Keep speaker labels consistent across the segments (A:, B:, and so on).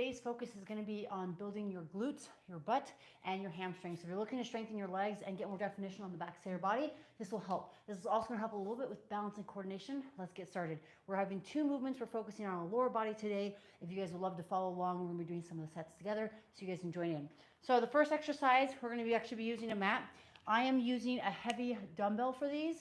A: today's focus is going to be on building your glutes, your butt, and your hamstrings. So if you're looking to strengthen your legs and get more definition on the back side of your body, this will help. This is also going to help a little bit with balance and coordination. Let's get started. We're having 2 movements. We're focusing on the lower body today. If you guys would love to follow along, we're going to be doing some of the sets together so you guys can join in. So the first exercise, we're going to be actually using a mat. I am using a heavy dumbbell for these.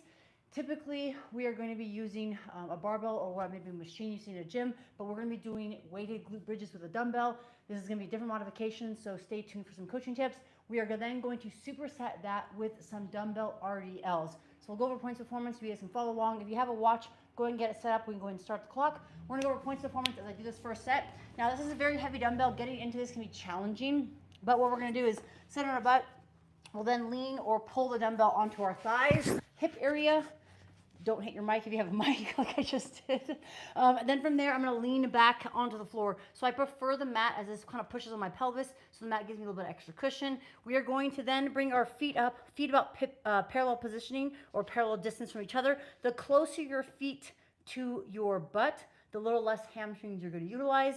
A: Typically, we are going to be using a barbell or what maybe a machine you see in a gym, but we're going to be doing weighted glute bridges with a dumbbell. This is going to be different modifications, so stay tuned for some coaching tips. We are then going to superset that with some dumbbell RDLs. So we'll go over points of performance so you guys can follow along. If you have a watch, go ahead and get it set up. We can go ahead and start the clock. We're going to go over points of performance as I do this first set. Now, this is a very heavy dumbbell. Getting into this can be challenging, but what we're going to do is sit on our butt. We'll then lean or pull the dumbbell onto our thighs, hip area. Don't hit your mic if you have a mic like I just did. Then from there, I'm going to lean back onto the floor. So I prefer the mat as this kind of pushes on my pelvis, so the mat gives me a little bit of extra cushion. We are going to then bring our feet up, feet about parallel positioning or parallel distance from each other. The closer your feet to your butt, the little less hamstrings you're going to utilize.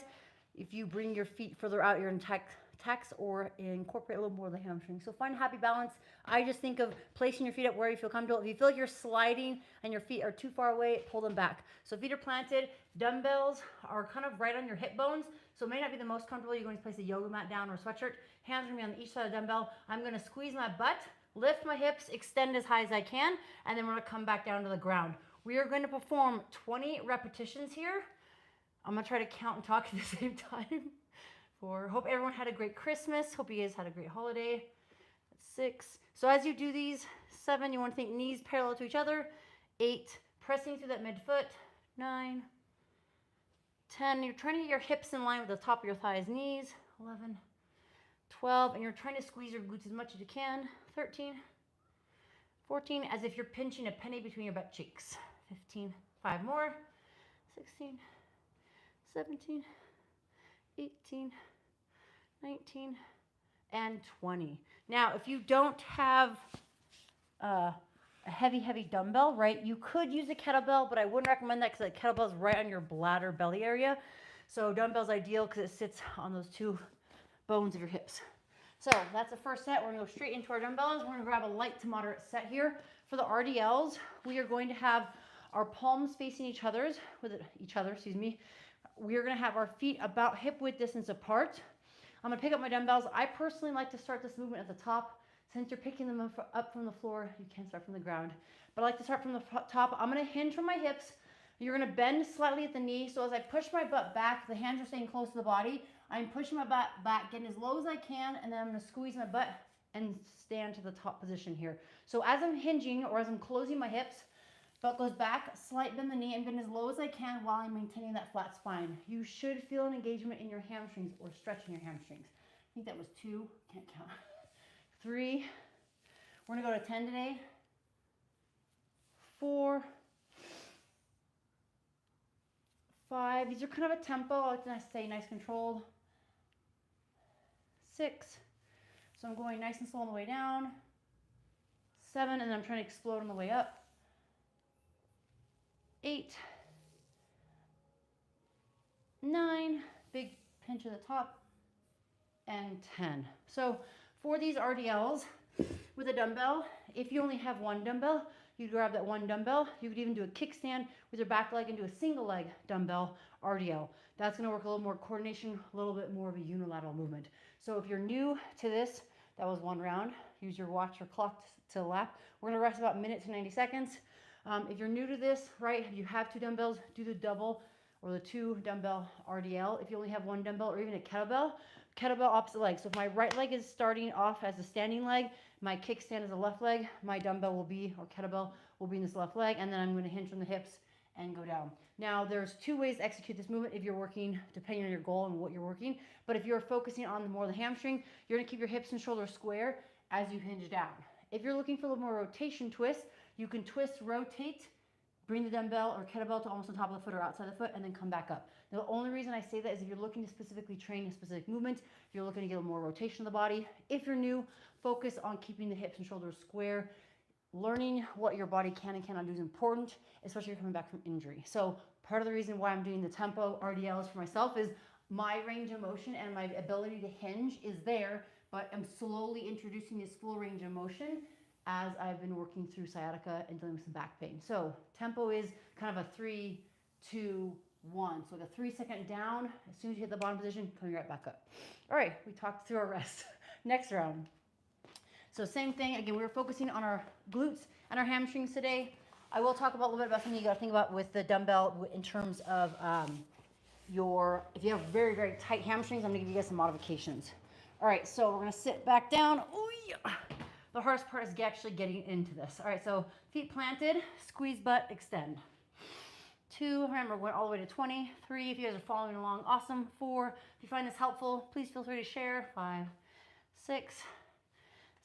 A: If you bring your feet further out, you're in tax or incorporate a little more of the hamstring. So find a happy balance. I just think of placing your feet up where you feel comfortable. If you feel like you're sliding and your feet are too far away, pull them back. So feet are planted. Dumbbells are kind of right on your hip bones. So it may not be the most comfortable. You're going to place a yoga mat down or a sweatshirt. Hands are going to be on each side of the dumbbell. I'm going to squeeze my butt, lift my hips, extend as high as I can, and then we're going to come back down to the ground. We are going to perform 20 repetitions here. I'm going to try to count and talk at the same time. Hope everyone had a great Christmas. Hope you guys had a great holiday. 6. So as you do these, 7, you want to think knees parallel to each other. 8, pressing through that midfoot. 9, 10, you're trying to get your hips in line with the top of your thighs, knees. 11, 12, and you're trying to squeeze your glutes as much as you can. 13, 14, as if you're pinching a penny between your butt cheeks. 15, 5 more. 16, 17, 18, 19, and 20. Now, if you don't have a heavy dumbbell, right, you could use a kettlebell, but I wouldn't recommend that because the kettlebell is right on your bladder belly area. So dumbbell's ideal because it sits on those 2 bones of your hips. So that's the first set. We're going to go straight into our dumbbells. We're going to grab a light to moderate set here. For the RDLs, we are going to have our palms facing each other, excuse me. We are going to have our feet about hip width distance apart. I'm going to pick up my dumbbells. I personally like to start this movement at the top. Since you're picking them up from the floor, you can't start from the ground. But I like to start from the top. I'm going to hinge from my hips. You're going to bend slightly at the knee. So as I push my butt back, the hands are staying close to the body. I'm pushing my butt back, getting as low as I can, and then I'm going to squeeze my butt and stand to the top position here. So as I'm hinging or as I'm closing my hips, butt goes back, slight bend the knee, and bend as low as I can while I'm maintaining that flat spine. You should feel an engagement in your hamstrings or stretching your hamstrings. I think that was 2, can't count. 3, we're gonna go to 10 today. 4, 5, these are kind of a tempo, I like to say nice controlled. 6, so I'm going nice and slow on the way down. 7, and then I'm trying to explode on the way up. 8, 9, big pinch at the top, and 10. So for these RDLs with a dumbbell, if you only have one dumbbell, you grab that one dumbbell. You could even do a kickstand with your back leg and do a single leg dumbbell RDL. That's going to work a little more coordination, a little bit more of a unilateral movement. So if you're new to this, that was 1 round. Use your watch or clock to lap. We're going to rest about a minute to 90 seconds. If you're new to this, right, you have 2 dumbbells, do the double or the 2 dumbbell RDL. If you only have 1 dumbbell or even a kettlebell opposite leg. So if my right leg is starting off as a standing leg, my kickstand is a left leg, my dumbbell will be, or kettlebell will be in this left leg, and then I'm going to hinge from the hips and go down. Now, there's 2 ways to execute this movement if you're working, depending on your goal and what you're working. But if you're focusing on more the hamstring, you're going to keep your hips and shoulders square as you hinge down. If you're looking for a little more rotation twist, you can twist, rotate, bring the dumbbell or kettlebell to almost on top of the foot or outside the foot, and then come back up. Now, the only reason I say that is if you're looking to specifically train a specific movement, if you're looking to get a little more rotation of the body. If you're new, focus on keeping the hips and shoulders square. Learning what your body can and cannot do is important, especially if you're coming back from injury. So part of the reason why I'm doing the tempo RDLs for myself is My range of motion and my ability to hinge is there, but I'm slowly introducing this full range of motion as I've been working through sciatica and dealing with some back pain. So tempo is kind of a 3, 2, 1. So like a 3-second down. As soon as you hit the bottom position, coming right back up. All right, we talked through our rest. Next round. So same thing. Again, we were focusing on our glutes and our hamstrings today. I will talk about a little bit about something you got to think about with the dumbbell in terms of if you have very, very tight hamstrings, I'm going to give you guys some modifications. All right, so we're going to sit back down. Ooh, yeah. The hardest part is actually getting into this. All right, so feet planted, squeeze butt, extend. 2, remember, went all the way to 20. 3, if you guys are following along, awesome. 4, if you find this helpful, please feel free to share. 5, 6,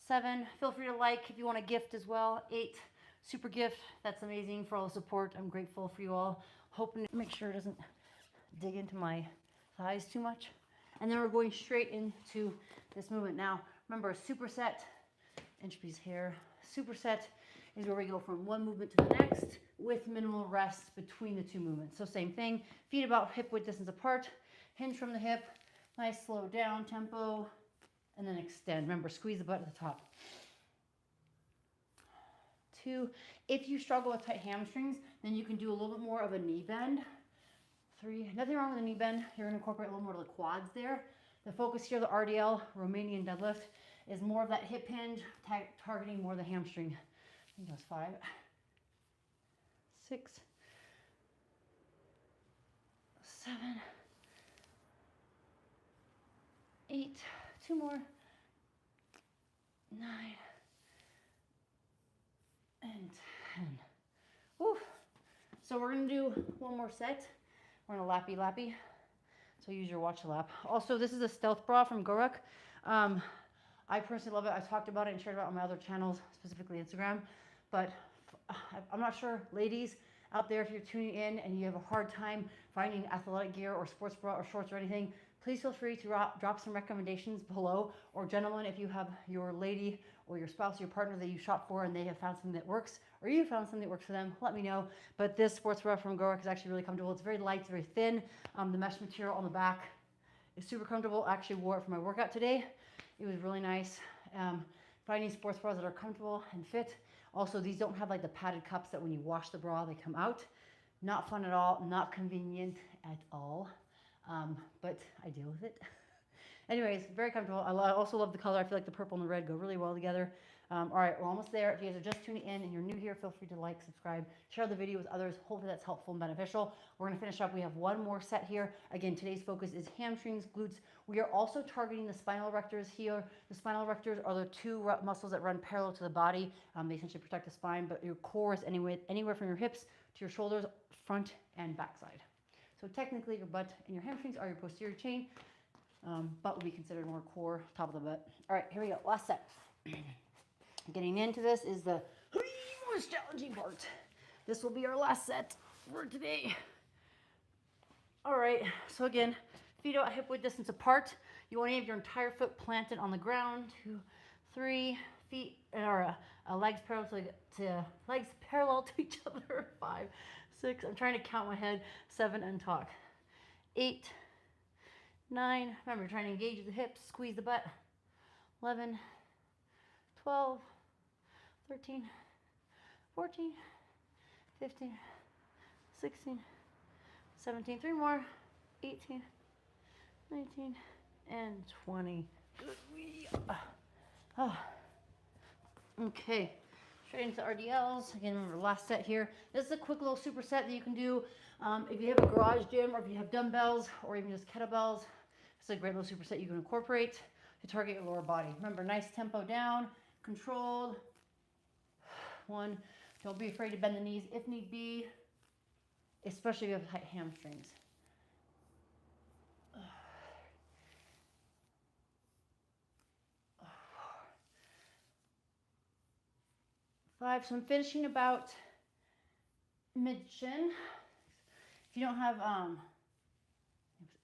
A: 7, feel free to like if you want a gift as well. 8, super gift, that's amazing for all the support. I'm grateful for you all. Hoping to make sure it doesn't dig into my thighs too much. And then we're going straight into this movement. Now, remember, a superset, inch piece here, superset is where we go from one movement to the next with minimal rest between the two movements. So same thing, feet about hip width distance apart, hinge from the hip, nice slow down tempo, and then extend. Remember, squeeze the butt at the top. 2, if you struggle with tight hamstrings, then you can do a little bit more of a knee bend. 3, nothing wrong with a knee bend. You're going to incorporate a little more of the quads there. The focus here, the RDL, Romanian deadlift, is more of that hip hinge, targeting more of the hamstring. I think that's 5, 6, 7, 8, 2 more, 9, and 10. Woo. So we're going to do one more set. We're going to lappy lappy. So use your watch to lap. Also, this is a stealth bra from Goruk. I personally love it. I talked about it and shared about it on my other channels, specifically Instagram. But I'm not sure, ladies out there, if you're tuning in and you have a hard time finding athletic gear or sports bra or shorts or anything, please feel free to drop some recommendations below. Or gentlemen, if you have your lady or your spouse or your partner that you shop for and they have found something that works, or you found something that works for them, let me know. But this sports bra from Goruk is actually really comfortable. It's very light, it's very thin. The mesh material on the back is super comfortable. I actually wore it for my workout today. It was really nice. Finding sports bras that are comfortable and fit. Also, these don't have like the padded cups that when you wash the bra, they come out. Not fun at all, not convenient at all. But I deal with it. Anyways, very comfortable. I also love the color. I feel like the purple and the red go really well together. All right, we're almost there. If you guys are just tuning in and you're new here, feel free to like, subscribe, share the video with others. Hopefully that's helpful and beneficial. We're going to finish up. We have one more set here. Again, today's focus is hamstrings, glutes. We are also targeting the spinal erectors here. The spinal erectors are the 2 muscles that run parallel to the body. They essentially protect the spine, but your core is anywhere from your hips to your shoulders, front and back side. So technically your butt and your hamstrings are your posterior chain. Butt would be considered more core, top of the butt. All right, here we go. Last set. Getting into this is the most challenging part. This will be our last set for today. All right, so again, feet out hip width distance apart. You want to have your entire foot planted on the ground. 2, 3, feet or legs parallel to each other. 5, 6. I'm trying to count my head. 7 and talk. 8, 9. Remember, you're trying to engage the hips, squeeze the butt. 11, 12, 13, 14, 15, 16, 17. 3 more. 18, 19, and 20. Okay. Straight into RDLs. Again, remember, last set here. This is a quick little superset that you can do if you have a garage gym or if you have dumbbells or even just kettlebells. It's a great little superset you can incorporate to target your lower body. Remember, nice tempo down, controlled. 1, don't be afraid to bend the knees if need be, especially if you have tight hamstrings. 5, so I'm finishing about mid-shin. If you don't have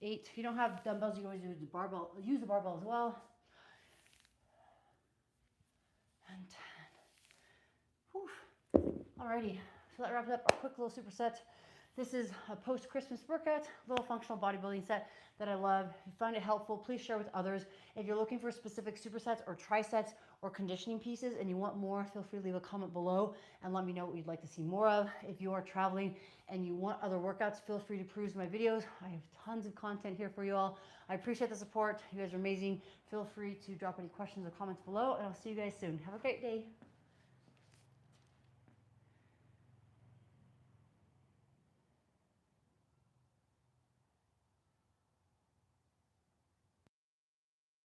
A: 8, if you don't have dumbbells, you can always use the barbell as well. And 10. Whew. Alrighty, so that wraps up our quick little superset. This is a post-Christmas workout, little functional bodybuilding set that I love. If you find it helpful, please share with others. If you're looking for specific supersets or trisets or conditioning pieces and you want more, feel free to leave a comment below and let me know what you'd like to see more of. If you are traveling and you want other workouts, feel free to peruse my videos. I have tons of content here for you all. I appreciate the support. You guys are amazing. Feel free to drop any questions or comments below, and I'll see you guys soon. Have a great day.